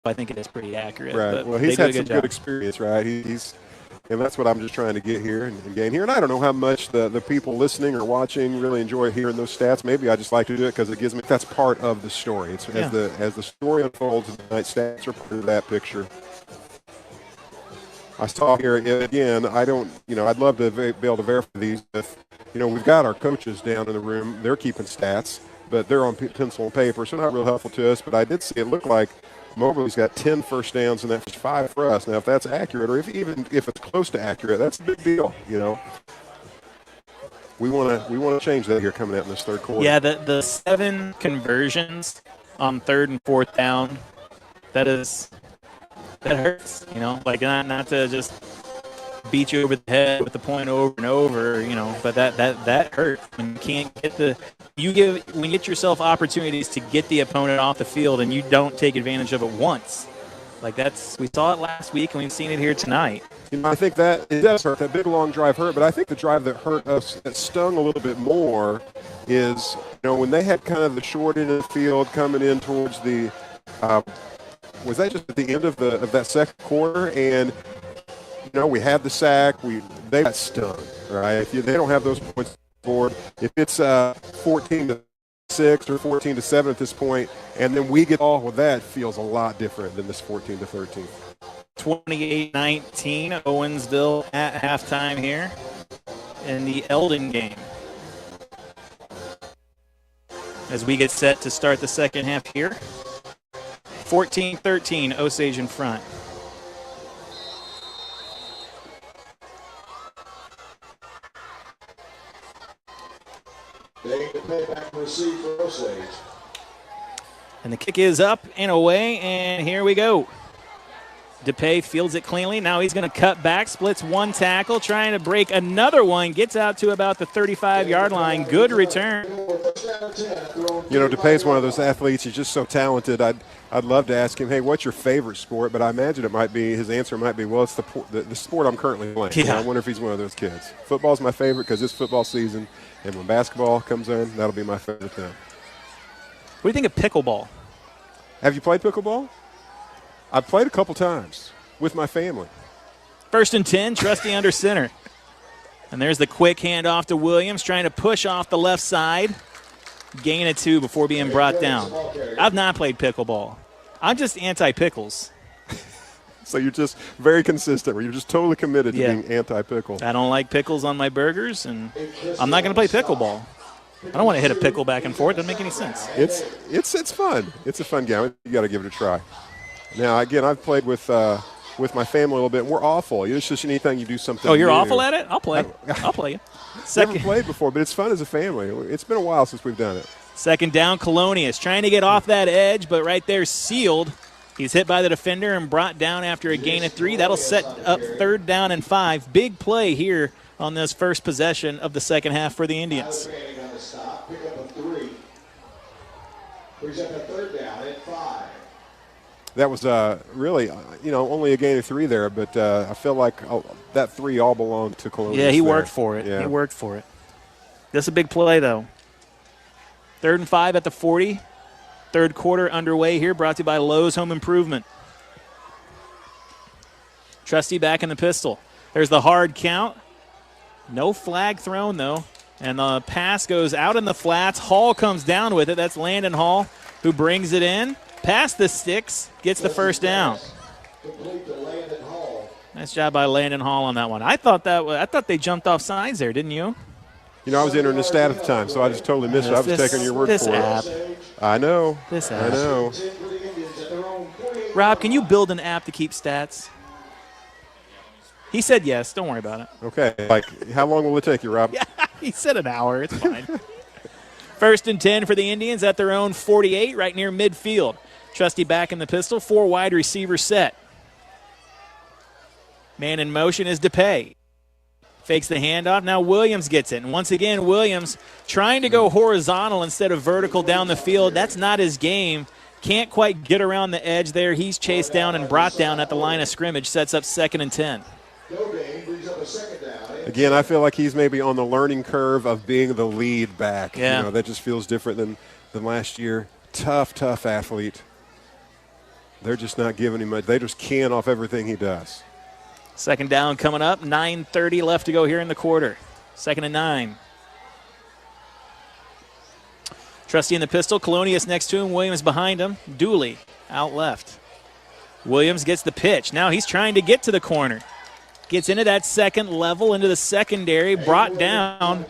I think it is pretty accurate. Right. But Well, he's they do had some good experience, right? And that's what I'm just trying to get here and gain here. And I don't know how much the people listening or watching really enjoy hearing those stats. Maybe I just like to do it because it gives me – that's part of the story. It's as the story unfolds, the night stats are part of that picture. I saw here again. I don't, I'd love to be able to verify these. If, we've got our coaches down in the room. They're keeping stats, but they're on pencil and paper, so not real helpful to us. But I did see it looked like Moberly's got 10 first downs, and that's 5 for us. Now, if that's accurate, or if it's close to accurate, that's a big deal. We want to change that here coming out in this third quarter. Yeah, the 7 conversions on 3rd and 4th down. That hurts, like not to just beat you over the head with the point over and over, but that hurts when you can't get when you get yourself opportunities to get the opponent off the field and you don't take advantage of it once. Like we saw it last week and we've seen it here tonight. I think that it does hurt. That big long drive hurt, but I think the drive that hurt us, that stung a little bit more, is when they had kind of the short end of the field coming in towards the. Was that just at the end of that second quarter? And we had the sack. They got stung, right? If they don't have those points forward, if it's 14-6 or 14-7 at this point, and then we get all, well, that feels a lot different than this 14-13. 28-19, Owensville at halftime here in the Eldon game. As we get set to start the second half here. 14-13, Osage in front. And the kick is up and away, and here we go. DePay fields it cleanly. Now he's going to cut back, splits one tackle, trying to break another one. Gets out to about the 35-yard line. Good return. DePay's one of those athletes. He's just so talented. I'd love to ask him, hey, what's your favorite sport? But I imagine his answer might be, well, it's the sport I'm currently playing. Yeah. I wonder if he's one of those kids. Football's my favorite because it's football season, and when basketball comes in, that'll be my favorite thing. What do you think of pickleball? Have you played pickleball? I've played a couple times with my family. 1st and 10, Trusty under center. And there's the quick handoff to Williams, trying to push off the left side. Gain of 2 before being brought down. I've not played pickleball. I'm just anti-pickles. So you're just very consistent, where you're just totally committed to being anti-pickle. I don't like pickles on my burgers, and I'm not going to play pickleball. I don't want to hit a pickle back and forth. It doesn't make any sense. It's fun. It's a fun game. You got to give it a try. Now, again, I've played with my family a little bit. We're awful. It's just anything you do something. Oh, you're new. Awful at it? I'll play. I'll play you. Never played before, but it's fun as a family. It's been a while since we've done it. 2nd down, Colonius trying to get off that edge, but right there sealed. He's hit by the defender and brought down after a gain of 3. That'll set up 3rd down and 5. Big play here on this first possession of the second half for the Indians. That was really, only a gain of 3 there, but I feel like that 3 all belonged to Colonius. Yeah, he worked for it. Yeah. He worked for it. That's a big play, though. 3rd and 5 at the 40. Third quarter underway here, brought to you by Lowe's Home Improvement. Trusty back in the pistol. There's the hard count. No flag thrown, though. And the pass goes out in the flats. Hall comes down with it. That's Landon Hall who brings it in. Past the sticks, gets the first down. Nice job by Landon Hall on that one. I thought they jumped off sides there, didn't you? I was entering the stat at the time, so I just totally missed it. I was taking your word for it. I know. This app. I know. Rob, can you build an app to keep stats? He said yes. Don't worry about it. Okay. How long will it take you, Rob? Yeah, he said an hour. It's fine. 1st and 10 for the Indians at their own 48, right near midfield. Trusty back in the pistol. 4 wide receivers set. Man in motion is DePay. Fakes the handoff. Now Williams gets it. And once again, Williams trying to go horizontal instead of vertical down the field. That's not his game. Can't quite get around the edge there. He's chased down and brought down at the line of scrimmage. Sets up 2nd and 10. Again, I feel like he's maybe on the learning curve of being the lead back. Yeah. That just feels different than last year. Tough athlete. They're just not giving him much. They just can off everything he does. Second down coming up. 9:30 left to go here in the quarter. 2nd and 9. Trusty in the pistol. Colonius next to him. Williams behind him. Dooley out left. Williams gets the pitch. Now he's trying to get to the corner. Gets into that second level, into the secondary. Brought down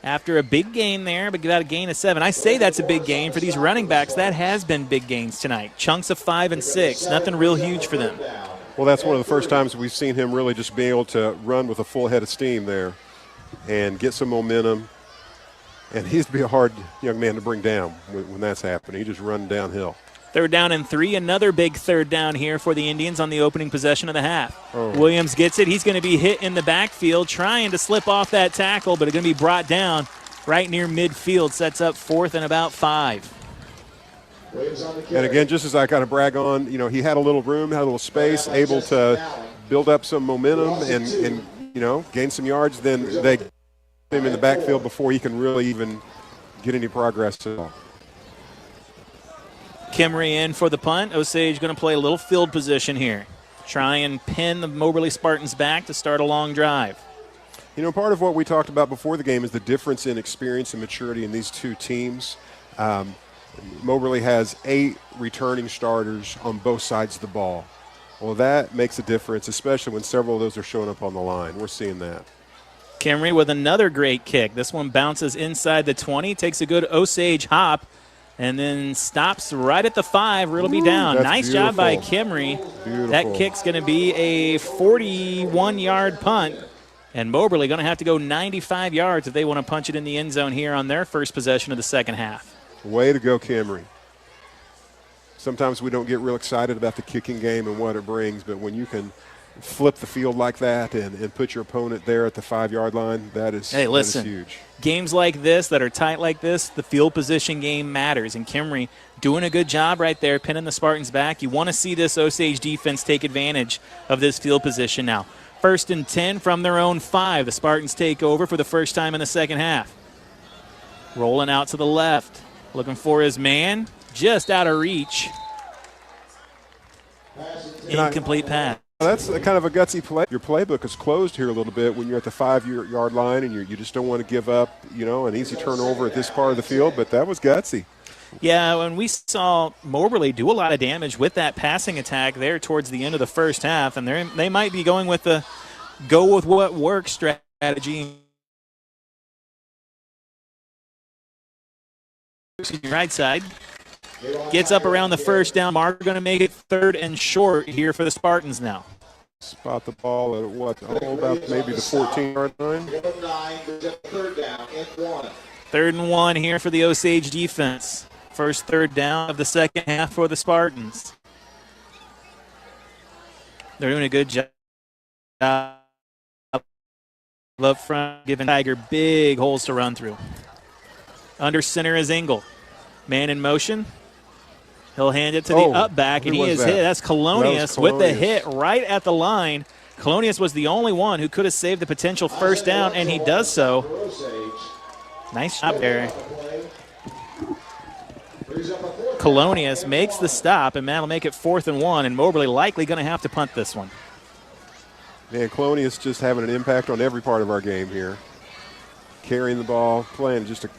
after a big gain there, but got a gain of 7. I say that's a big gain for these running backs. That has been big gains tonight. Chunks of 5 and 6. Nothing real huge for them. Well, that's one of the first times we've seen him really just be able to run with a full head of steam there and get some momentum. And he's be a hard young man to bring down when that's happening. He just run downhill. 3rd down and 3. Another big 3rd down here for the Indians on the opening possession of the half. Oh. Williams gets it. He's going to be hit in the backfield, trying to slip off that tackle, but it's going to be brought down right near midfield. Sets up 4th and about 5. And again, just as I kind of brag on, he had a little room, had a little space, able to build up some momentum and gain some yards. Then they get him in the backfield before he can really even get any progress at all. Kimry in for the punt. Osage going to play a little field position here. Try and pin the Moberly Spartans back to start a long drive. Part of what we talked about before the game is the difference in experience and maturity in these two teams. Moberly has 8 returning starters on both sides of the ball. Well, that makes a difference, especially when several of those are showing up on the line. We're seeing that. Kimry with another great kick. This one bounces inside the 20, takes a good Osage hop, and then stops right at the 5, where it'll be down. Nice beautiful. Job by Kimry. Beautiful. That kick's going to be a 41-yard punt, and Moberly going to have to go 95 yards if they want to punch it in the end zone here on their first possession of the second half. Way to go, Kimry. Sometimes we don't get real excited about the kicking game and what it brings, but when you can flip the field like that and put your opponent there at the 5-yard line, that is huge. Games like this that are tight like this, the field position game matters, and Kimry doing a good job right there, pinning the Spartans back. You want to see this Osage defense take advantage of this field position now. 1st and 10 from their own 5. The Spartans take over for the first time in the second half. Rolling out to the left. Looking for his man, just out of reach. Incomplete pass. That's kind of a gutsy play. Your playbook is closed here a little bit when you're at the 5-yard line and you just don't want to give up, an easy turnover at this part of the field, but that was gutsy. Yeah, when we saw Moberly do a lot of damage with that passing attack there towards the end of the first half, and they might be going with the go with what works strategy. Right side. Gets up around the first down mark. Going to make it 3rd and short here for the Spartans now. Spot the ball at about maybe the 14-yard line. 3rd and 1 here for the Osage defense. First 3rd down of the second half for the Spartans. They're doing a good job up front, giving Tiger big holes to run through. Under center is Engel. Man in motion. He'll hand it to the up back, and he is hit. That's Colonius with the hit right at the line. Colonius was the only one who could have saved the potential first down, and he does so. Nice job there. Colonius makes the stop, and that'll make it 4th and 1, and Moberly likely going to have to punt this one. Man, Colonius just having an impact on every part of our game here. Carrying the ball, playing just a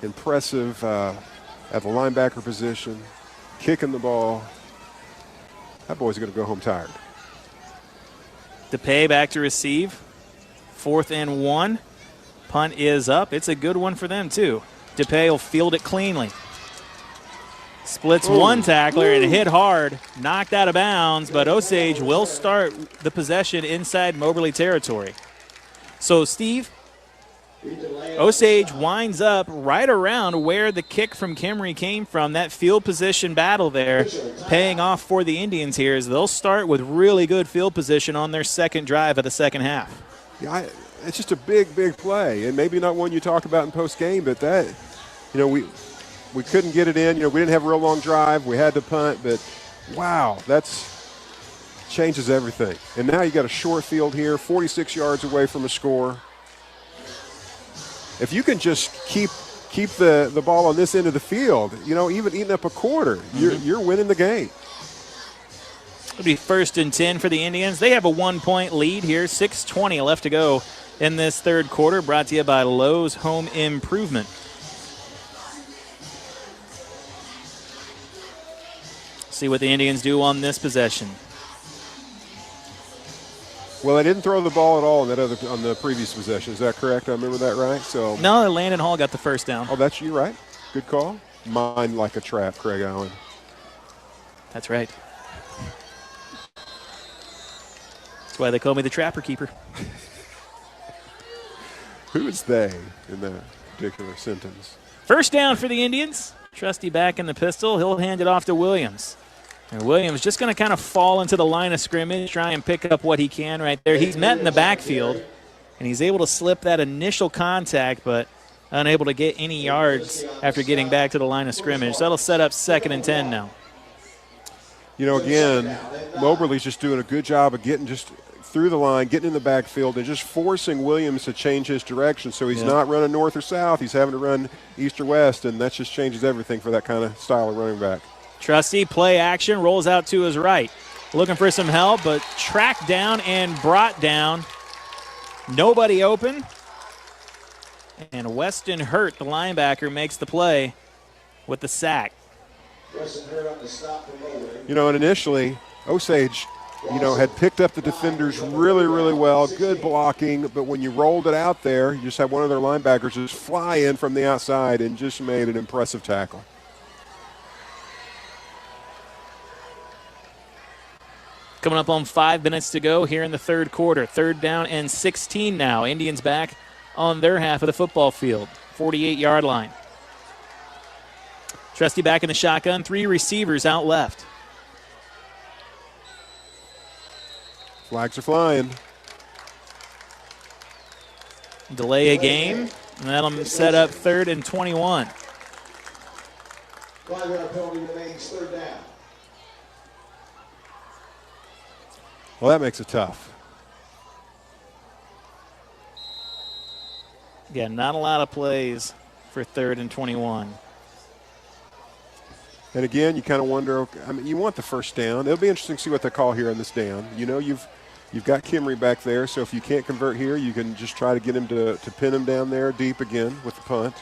impressive at the linebacker position, kicking the ball. That boy's going to go home tired. DePay back to receive. 4th and 1. Punt is up. It's a good one for them, too. DePay will field it cleanly. Splits one tackler and hit hard. Knocked out of bounds, but Osage will start the possession inside Moberly territory. So, Steve, Osage winds up right around where the kick from Kimry came from. That field position battle there paying off for the Indians here as they'll start with really good field position on their second drive of the second half. Yeah, it's just a big, big play, and maybe not one you talk about in post-game, but that, we couldn't get it in. We didn't have a real long drive. We had to punt, but wow, that's changes everything. And now you got a short field here, 46 yards away from a score. If you can just keep keep the ball on this end of the field, even eating up a quarter, you're winning the game. It'll be 1st and 10 for the Indians. They have a 1-point lead here. 6:20 left to go in this third quarter. Brought to you by Lowe's Home Improvement. See what the Indians do on this possession. Well, they didn't throw the ball at all on the previous possession. Is that correct? I remember that right? So no, Landon Hall got the first down. Oh, that's you, right? Good call. Mine like a trap, Craig Allen. That's right. That's why they call me the Trapper Keeper. Who is they in that particular sentence? First down for the Indians. Trusty back in the pistol. He'll hand it off to Williams. And Williams just going to kind of fall into the line of scrimmage, try and pick up what he can right there. He's met in the backfield, and he's able to slip that initial contact, but unable to get any yards after getting back to the line of scrimmage. So that'll set up 2nd and 10 now. Again, Moberly's just doing a good job of getting just through the line, getting in the backfield, and just forcing Williams to change his direction. So he's not running north or south. He's having to run east or west, and that just changes everything for that kind of style of running back. Trusty, play action, rolls out to his right. Looking for some help, but tracked down and brought down. Nobody open. And Weston Hurt, the linebacker, makes the play with the sack. And initially, Osage, had picked up the defenders really, really well, good blocking, but when you rolled it out there, you just had one of their linebackers just fly in from the outside and just made an impressive tackle. Coming up on 5 minutes to go here in the third quarter. 3rd down and 16 now. Indians back on their half of the football field. 48-yard line. Trusty back in the shotgun. 3 receivers out left. Flags are flying. Delay a game, and that'll set up 3rd and 21. Well, that makes it tough. Yeah, not a lot of plays for 3rd and 21. And again, you kind of wonder, you want the first down. It'll be interesting to see what they call here on this down. You've got Kimry back there, so if you can't convert here, you can just try to get him to pin him down there deep again with the punt.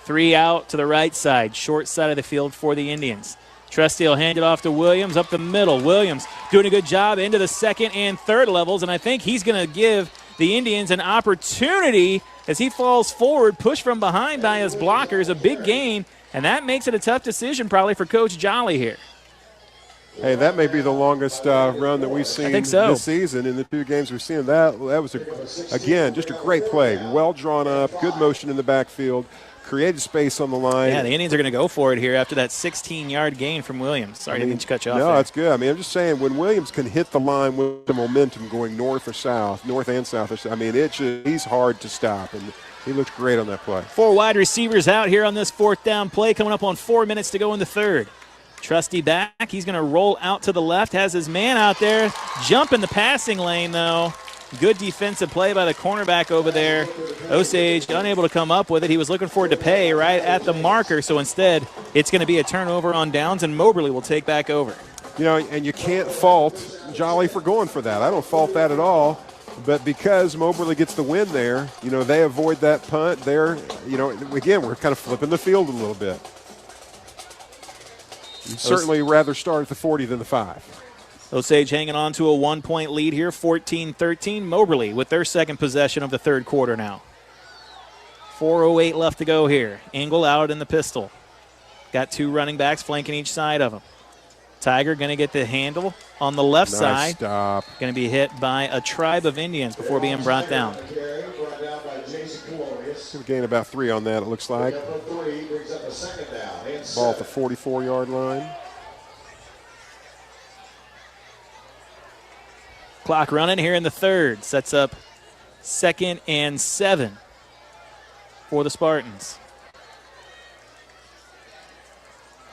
3 out to the right side, short side of the field for the Indians. Trusty will hand it off to Williams up the middle. Williams doing a good job into the 2nd and 3rd levels, and I think he's going to give the Indians an opportunity as he falls forward, pushed from behind by his blockers, a big gain, and that makes it a tough decision probably for Coach Jolly here. Hey, that may be the longest run that we've seen this season in the 2 games we've seen. That was, again, just a great play. Well drawn up, good motion in the backfield, created space on the line. Yeah, the Indians are going to go for it here after that 16-yard gain from Williams. Sorry, I didn't cut you off. No, there. That's good. I'm just saying, when Williams can hit the line with the momentum going north and south, he's hard to stop, and he looks great on that play. 4 wide receivers out here on this 4th down play, coming up on 4 minutes to go in the 3rd. Trusty back. He's going to roll out to the left, has his man out there. Jump in the passing lane, though. Good defensive play by the cornerback over there. Osage unable to come up with it. He was looking for it to pay right at the marker, so instead it's going to be a turnover on downs, and Moberly will take back over. And you can't fault Jolly for going for that. I don't fault that at all. But because Moberly gets the win there, they avoid that punt. Again, we're kind of flipping the field a little bit. You'd certainly rather start at the 40 than the 5. Osage hanging on to a 1-point lead here, 14-13. Moberly with their 2nd possession of the 3rd quarter now. 4:08 left to go here. Engel out in the pistol. Got 2 running backs flanking each side of him. Tiger going to get the handle on the left side. Stop. Going to be hit by a tribe of Indians before being brought down. We'll gain about 3 on that, it looks like. Ball at the 44-yard line. Clock running here in the 3rd. Sets up 2nd and 7 for the Spartans.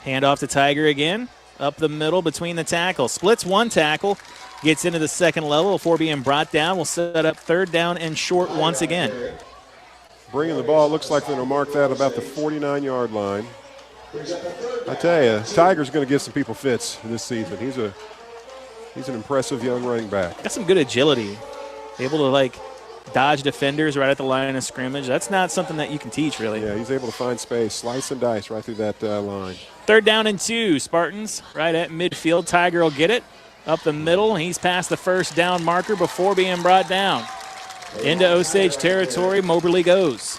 Hand off to Tiger again. Up the middle between the tackles. Splits 1 tackle. Gets into the 2nd level before being brought down. Will set up 3rd down and short once again. bringing the ball. Looks like they're going to mark that about the 49-yard line. I tell you, Tiger's going to give some people fits this season. He's an impressive young running back. Got some good agility. Able to, like, dodge defenders right at the line of scrimmage. That's not something that you can teach, really. Yeah, he's able to find space, slice and dice right through that line. 3rd down and 2. Spartans right at midfield. Tiger will get it up the middle. He's past the first down marker before being brought down. Into Osage territory, Moberly goes.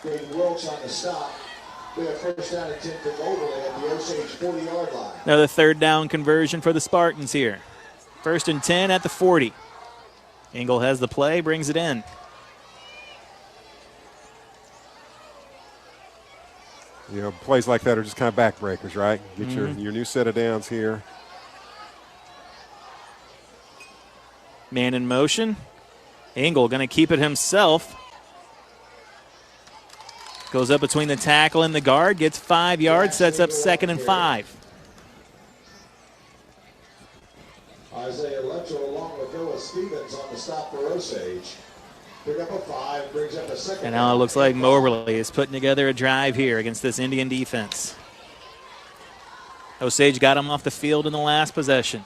Wilkes on the stop. We have first down attempt to Moberly at the Osage 40-yard line. Another 3rd down conversion for the Spartans here. 1st and 10 at the 40. Engel has the play, brings it in. You know, plays like that are just kind of backbreakers, right? Get your new set of downs here. Man in motion. Engel going to keep it himself. Goes up between the tackle and the guard, gets 5 yards, sets up 2nd and 5. Isaiah Letcher along with Noah Stevens on the stop for Osage. Pick up a 5, brings up a 2nd. And now it looks like Moberly is putting together a drive here against this Indian defense. Osage got him off the field in the last possession.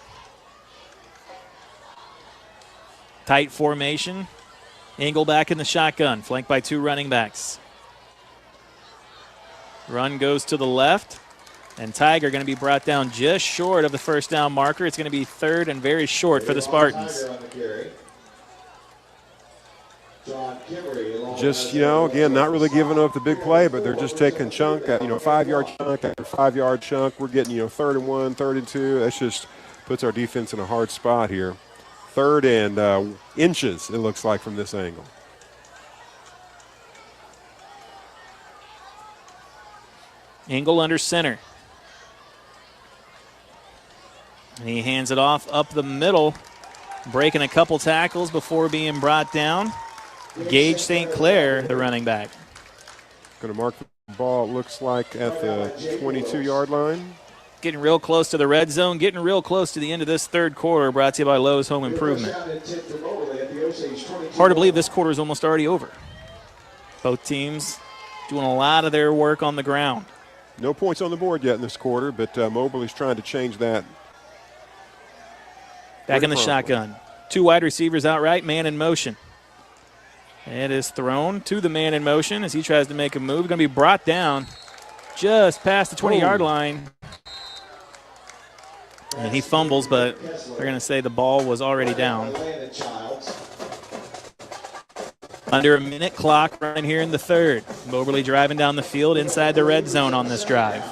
Tight formation. Engel back in the shotgun, flanked by 2 running backs. Run goes to the left. And Tiger going to be brought down just short of the first down marker. It's going to be 3rd and very short for the Spartans. Just, you know, again, not really giving up the big play, but they're just taking chunk at, 5-yard chunk after 5-yard chunk. We're getting, 3rd and 1, 3rd and 2. That just puts our defense in a hard spot here. 3rd and inches, it looks like, from this angle. Engel under center. And he hands it off up the middle, breaking a couple tackles before being brought down. Gage St. Clair, the running back. Going to mark the ball, it looks like, at the 22-yard line. Getting real close to the red zone, getting real close to the end of this 3rd quarter, brought to you by Lowe's Home Improvement. Hard to believe this quarter is almost already over. Both teams doing a lot of their work on the ground. No points on the board yet in this quarter, but Moberly's trying to change that. Back in the shotgun. 2 wide receivers out right, man in motion. It is thrown to the man in motion as he tries to make a move. Going to be brought down just past the 20-yard line. And he fumbles, but they're going to say the ball was already down. Under a minute clock running here in the 3rd. Moberly driving down the field inside the red zone on this drive.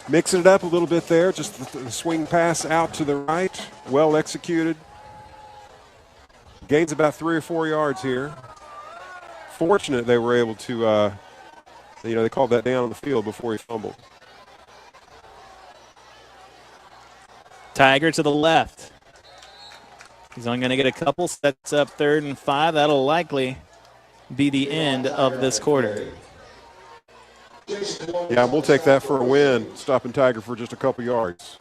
Mixing it up a little bit there, just the swing pass out to the right, well executed. Gains about 3 or 4 yards here. Fortunate they were able to, they called that down on the field before he fumbled. Tiger to the left. He's only going to get a couple, sets up 3rd and 5. That'll likely be the end of this quarter. Yeah, we'll take that for a win, stopping Tiger for just a couple yards.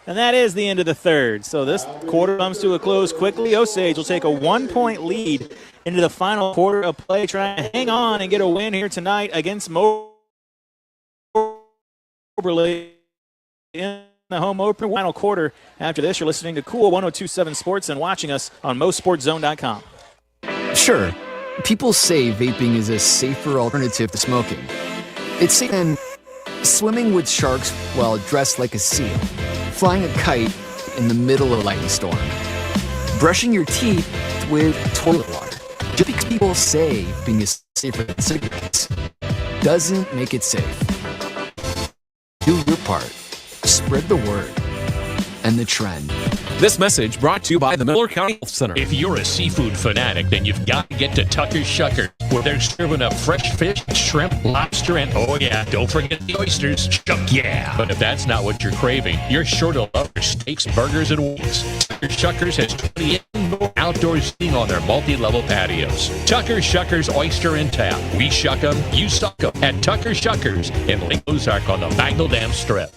And that is the end of the 3rd. So this quarter comes to a close quickly. Osage will take a 1-point lead into the final quarter of play, trying to hang on and get a win here tonight against Moberly in the home opener. Final quarter. After this, you're listening to Cool 102.7 Sports and watching us on MoSportsZone.com. Sure, people say vaping is a safer alternative to smoking. It's safer than swimming with sharks while dressed like a seal, flying a kite in the middle of a lightning storm, brushing your teeth with toilet water. Just because people say vaping is safer than cigarettes doesn't make it safe. Do your part. Spread the word and the trend. This message brought to you by the Miller County Health Center. If you're a seafood fanatic, then you've got to get to Tucker's Shuckers, where they're serving up fresh fish, shrimp, lobster, and oh yeah, don't forget the oysters. Chuck yeah. But if that's not what you're craving, you're sure to love their steaks, burgers, and wings. Tucker's Shuckers has 20 indoor outdoor seating on their multi-level patios. Tucker's Shuckers Oyster and Tap. We shuck them, you suck them at Tucker's Shuckers in Lake Ozark on the Bagnell Dam Strip.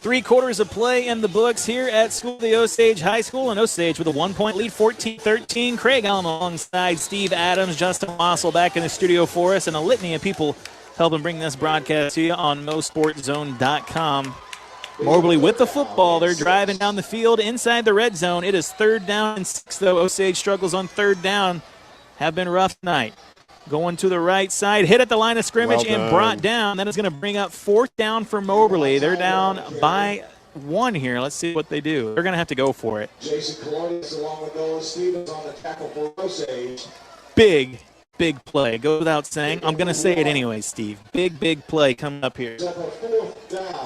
3/4 of play in the books here at School of the Osage High School, and Osage with a 1-point lead, 14-13. Craig Allen alongside Steve Adams, Justin Wassel back in the studio for us, and a litany of people helping bring this broadcast to you on MoSportsZone.com. Mobley with the football. They're driving down the field inside the red zone. It is 3rd down and 6, though. Osage struggles on 3rd down. Have been rough tonight. Going to the right side, hit at the line of scrimmage and brought down. That is going to bring up 4th down for Moberly. They're down by 1 here. Let's see what they do. They're going to have to go for it. Jason Colonius along with Noah Stevens on the tackle for Osage. Big play. Go without saying. I'm going to say it anyway, Steve. Big play coming up here.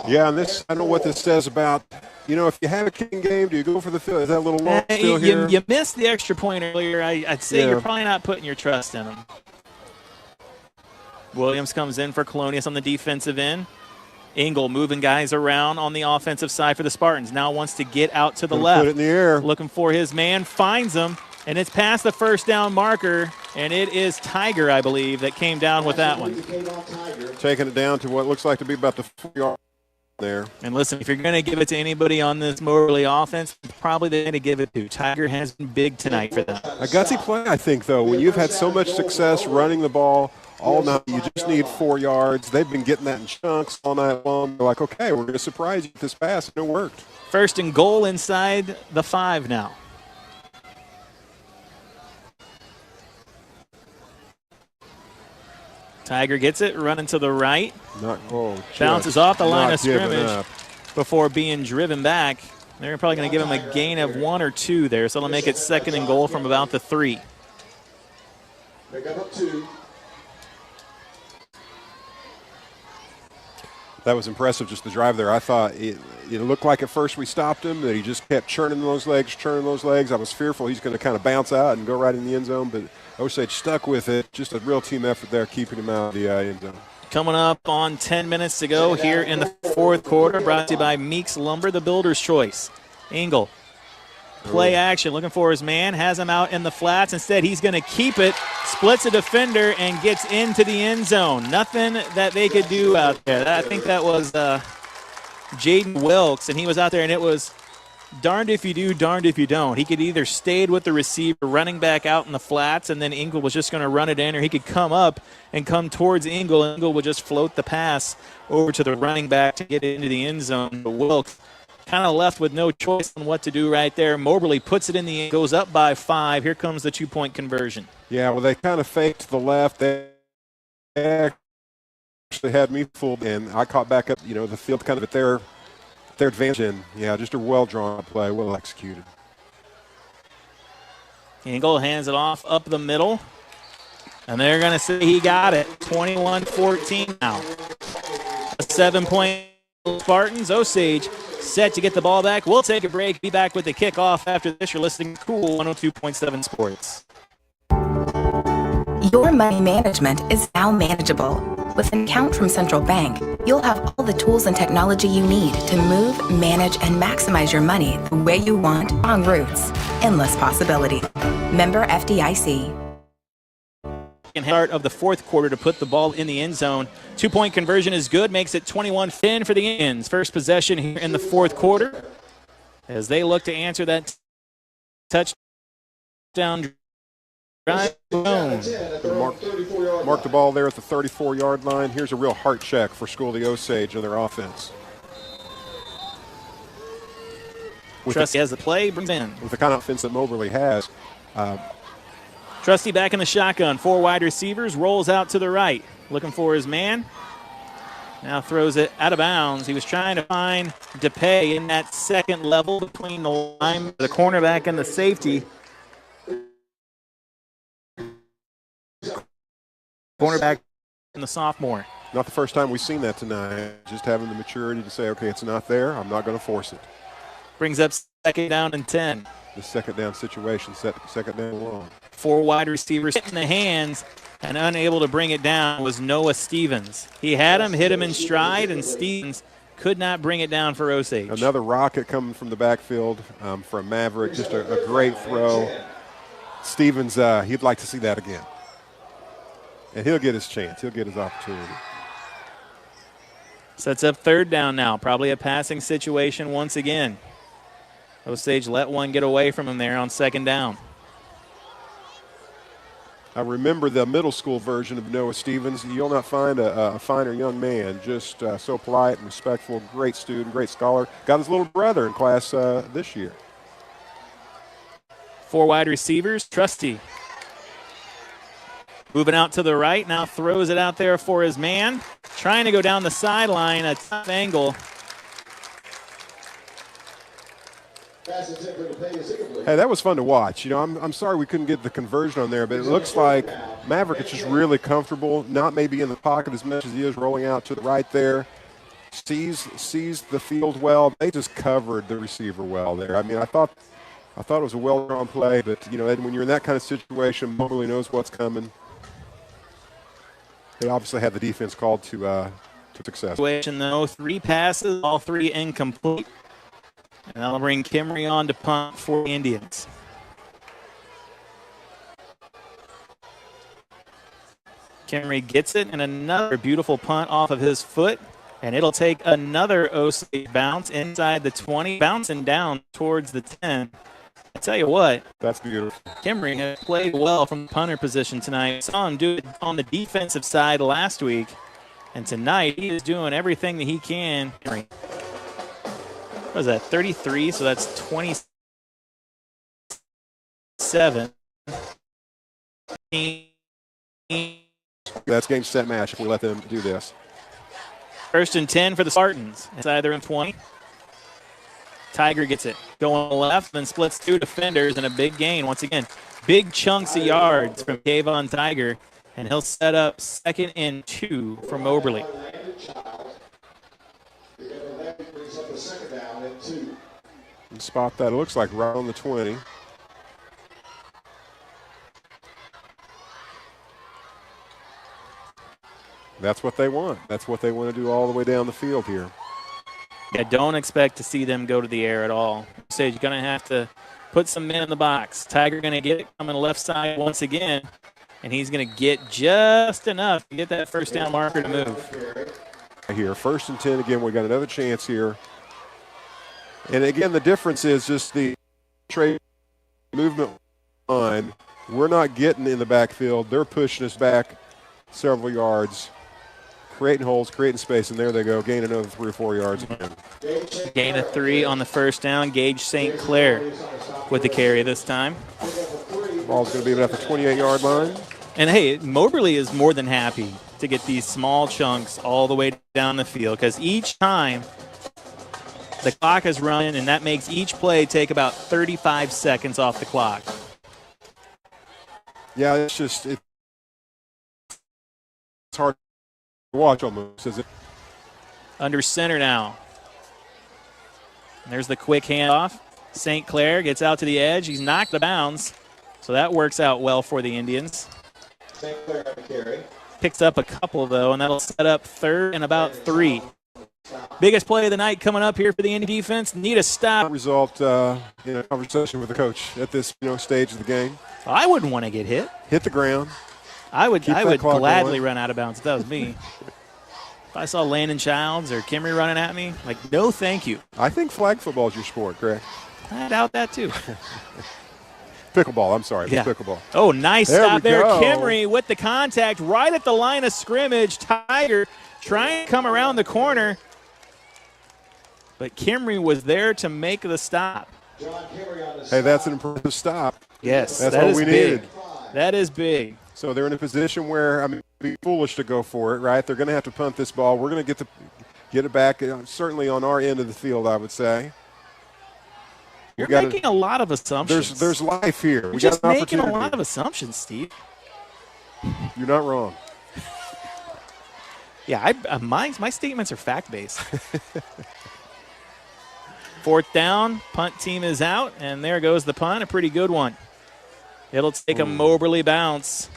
Yeah, and this, I don't know what this says about, if you have a kicking game, do you go for the field? Is that a little long still here? You missed the extra point earlier. I'd say you're probably not putting your trust in them. Williams comes in for Colonius on the defensive end. Engel moving guys around on the offensive side for the Spartans. Now wants to get out to the left. Put it in the air. Looking for his man. Finds him. And it's past the 1st down marker. And it is Tiger, I believe, that came down with that one. Taking it down to what looks like to be about the 4-yard there. And listen, if you're going to give it to anybody on this Moberly offense, probably they're going to give it to. Tiger has been big tonight for them. A gutsy play, I think, though. When you've had so much success running the ball all night, you just need 4 yards. They've been getting that in chunks all night long. They're like, okay, we're going to surprise you with this pass, and it worked. 1st and goal inside the 5 now. Tiger gets it, running to the right. Bounces off the line of scrimmage before being driven back. They're probably going to give him a gain of 1 or 2 there, so they'll make it 2nd and goal from about the 3. Pick up 2. That was impressive, just the drive there. I thought it looked like at first we stopped him, that he just kept churning those legs. I was fearful he's going to kind of bounce out and go right in the end zone, but Osage stuck with it. Just a real team effort there, keeping him out of the end zone. Coming up on 10 minutes to go here in the 4th quarter, brought to you by Meeks Lumber, the builder's choice. Engel, play action, looking for his man, has him out in the flats. Instead, he's going to keep it, splits a defender, and gets into the end zone. Nothing that they could do out there. I think that was Jaden Wilkes, and he was out there, and it was darned if you do, darned if you don't. He could either stayed with the receiver, running back out in the flats, and then Engel was just going to run it in, or he could come up and come towards Engel, and Engel would just float the pass over to the running back to get into the end zone. But Wilkes kind of left with no choice on what to do right there. Moberly puts it in the end, goes up by 5. Here comes the 2-point conversion. Yeah, well, they kind of faked to the left. They actually had me fooled, and I caught back up, the field kind of at their advantage. And, yeah, just a well-drawn play, well executed. Engel hands it off up the middle, and they're going to say he got it. 21-14 now. A 7-point Spartans. Osage set to get the ball back. We'll take a break. Be back with the kickoff after this. You're listening to Cool 102.7 Sports. Your money management is now manageable. With an account from Central Bank, you'll have all the tools and technology you need to move, manage, and maximize your money the way you want. On routes. Endless possibility. Member FDIC. Start of the 4th quarter to put the ball in the end zone. 2-point conversion is good, makes it 21-10 for the Indians. First possession here in the 4th quarter as they look to answer that touchdown drive. Mark the ball there at the 34-yard line. Here's a real heart check for School of the Osage and their offense. Trusty has the play, brings in. With the kind of offense that Moberly has. Trusty back in the shotgun. 4 wide receivers, rolls out to the right. Looking for his man. Now throws it out of bounds. He was trying to find DePay in that 2nd level between the line, the cornerback and the safety. Cornerback and the sophomore. Not the first time we've seen that tonight. Just having the maturity to say, okay, it's not there. I'm not going to force it. Brings up 2nd down and 10. The 2nd down situation, 2nd down long. 4 wide receivers in the hands and unable to bring it down was Noah Stevens. He had him, hit him in stride, and Stevens could not bring it down for Osage. Another rocket coming from the backfield from Maverick. Just a great throw. Stevens, he'd like to see that again. And he'll get his chance. He'll get his opportunity. Sets up third down now. Probably a passing situation once again. Osage let one get away from him there on second down. I remember the middle school version of Noah Stevens. You'll not find a finer young man, just so polite and respectful, great student, great scholar. Got his little brother in class this year. 4 wide receivers, Trusty. Moving out to the right, now throws it out there for his man. Trying to go down the sideline, a tough angle. Hey, that was fun to watch. You know, I'm sorry we couldn't get the conversion on there, but it looks like Maverick is just really comfortable, not maybe in the pocket as much as he is rolling out to the right there. Sees the field well. They just covered the receiver well there. I mean, I thought it was a well-drawn play, but, you know, Ed, when you're in that kind of situation, Mobley knows what's coming. They obviously had the defense called to success. Situation though, 3 passes, all 3 incomplete. And that'll bring Kimry on to punt for the Indians. Kimry gets it, and another beautiful punt off of his foot. And it'll take another Osage bounce inside the 20, bouncing down towards the 10. I tell you what. That's beautiful. Kimry has played well from the punter position tonight. I saw him do it on the defensive side last week. And tonight he is doing everything that he can. What is that, 33? So that's 27. That's game, set, match if we let them do this. 1st and 10 for the Spartans. It's either in 20. Tiger gets it. Going left, then splits 2 defenders and a big gain. Once again, big chunks of yards from Kayvon Tiger. And he'll set up 2nd and 2 for Moberly. And spot that. It looks like right on the 20. That's what they want. That's what they want to do all the way down the field here. Yeah, don't expect to see them go to the air at all. So you're going to have to put some men in the box. Tiger going to get it coming left side once again, and he's going to get just enough to get that first down marker to move. Here, 1st and 10 again. We got another chance here. And again, the difference is just the trade movement line. We're not getting in the backfield. They're pushing us back several yards, creating holes, creating space, and there they go. Gain another 3 or 4 yards again. Gain of 3 on the first down. Gage St. Clair with the carry this time. Ball's going to be at the 28-yard line. And, hey, Moberly is more than happy to get these small chunks all the way down the field because each time the clock is running, and that makes each play take about 35 seconds off the clock. Yeah, it's hard to watch almost, is it? Under center now. And there's the quick handoff. St. Clair gets out to the edge. He's knocked the bounds, so that works out well for the Indians. St. Clair on the carry. Picks up a couple, though, and that'll set up 3rd and about 3. Biggest play of the night coming up here for the Indy defense. Need a stop. Result in a conversation with the coach at this stage of the game. I wouldn't want to get hit. Hit the ground. I would gladly going. run out of bounds if that was me. If I saw Landon Childs or Kimry running at me, like, no thank you. I think flag football is your sport, correct? I doubt that, too. Pickleball, I'm sorry. Yeah. Pickleball. Oh, nice There stop we there. go. Kimry with the contact right at the line of scrimmage. Tiger trying to come around the corner. But Kimry was there to make the stop. Hey, that's an impressive stop. Yes, That's that what is we big. needed. That is big. So they're in a position where, I mean, it'd be foolish to go for it, right? They're going to have to punt this ball. We're going to get it back, certainly on our end of the field, I would say. You're making a lot of assumptions. There's life here. You're We just got an making a opportunity. lot of assumptions, Steve. You're not wrong. Yeah, my statements are fact-based. 4th down, punt team is out, and there goes the punt, a pretty good one. It'll take a Moberly bounce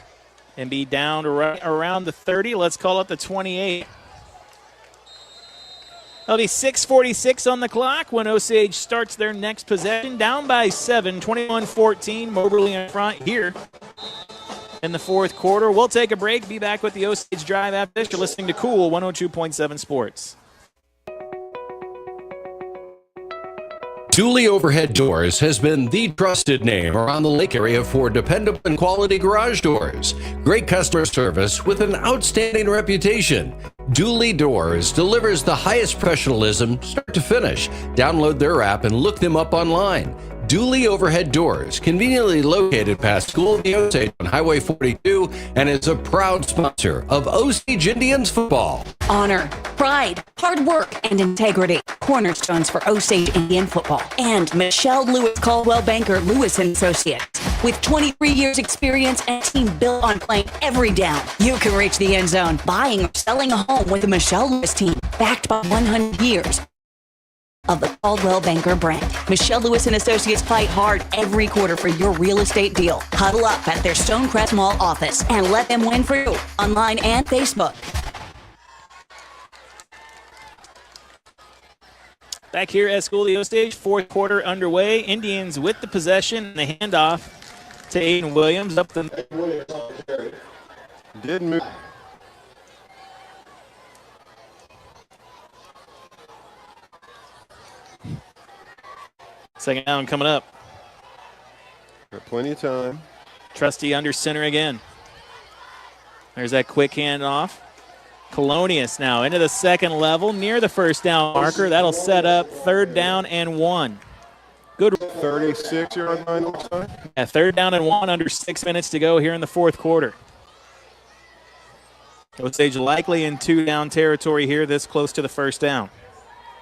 and be down to right around the 30. Let's call it the 28. That'll be 6:46 on the clock when Osage starts their next possession. Down by 7, 21-14. Moberly in front here in the 4th quarter. We'll take a break. Be back with the Osage Drive after this. You're listening to Cool 102.7 Sports. Dooley Overhead Doors has been the trusted name around the lake area for dependable and quality garage doors. Great customer service with an outstanding reputation. Dooley Doors delivers the highest professionalism start to finish. Download their app and look them up online. Dooley Overhead Doors, conveniently located past School of the Osage on Highway 42, and is a proud sponsor of Osage Indians football. Honor, pride, hard work, and integrity. Cornerstones for Osage Indian football. And Michelle Lewis Caldwell Banker Lewis & Associates. With 23 years experience and a team built on playing every down, you can reach the end zone buying or selling a home with the Michelle Lewis team. Backed by 100 years of the Caldwell Banker brand. Michelle Lewis & Associates fight hard every quarter for your real estate deal. Huddle up at their Stonecrest Mall office and let them win for you online and Facebook. Back here at School of the Osage, fourth quarter underway. Indians with the possession and the handoff to Aiden Williams up the. Didn't move. Second down coming up. Got plenty of time. Trusty under center again. There's that quick handoff. Colonius now into the second level near the first down marker. That'll set up third down and 1. Good. 36-yard line looks like. Yeah, third down and 1 under 6 minutes to go here in the fourth quarter. Osage likely in 2-down territory here this close to the first down.